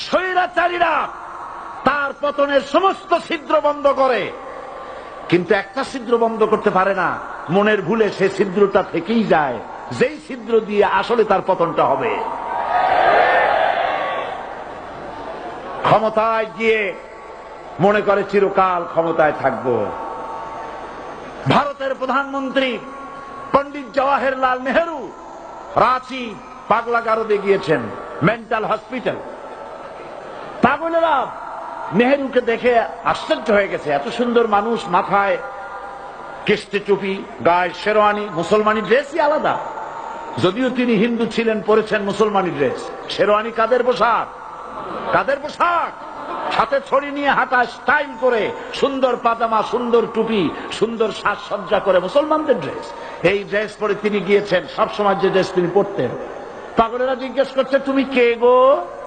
স্বৈরাচারীরা তার পতনের সমস্ত ছিদ্র বন্ধ করে, কিন্তু একটা ছিদ্র বন্ধ করতে পারে না। মনের ভুলে সে ছিদ্রটা থেকেই যায়, যেই ছিদ্র দিয়ে আসলে তার পতনটা হবে। ক্ষমতায় গিয়ে মনে করে চিরকাল ক্ষমতায় থাকবো। ভারতের প্রধানমন্ত্রী পণ্ডিত জওয়াহরলাল নেহেরু রাঁচি পাগলা গারদে গিয়েছেন, মেন্টাল হসপিটাল। পাগলেরা নেহেরুকে দেখে আশ্চর্য হয়ে গেছে, এত সুন্দর মানুষ, মাথায় কেস্টে টুপি, গায়ে শেরওয়ানি, মুসলমানি ড্রেসই আলাদা। যদিও তিনি হিন্দু ছিলেন, পরেছেন মুসলমানি ড্রেস। শেরওয়ানি কাদের পোশাক? কাদের পোশাক? সাথে ছড়ি নিয়ে হাঁটা, স্টাইল করে, সুন্দর পাজামা, সুন্দর টুপি, সুন্দর সাজসজ্জা করে, মুসলমানদের ড্রেস। এই ড্রেস পরে তিনি গিয়েছেন, সবসময় যে ড্রেস তিনি পরতেন। পাগলেরা জিজ্ঞেস করছে, তুমি কে গো?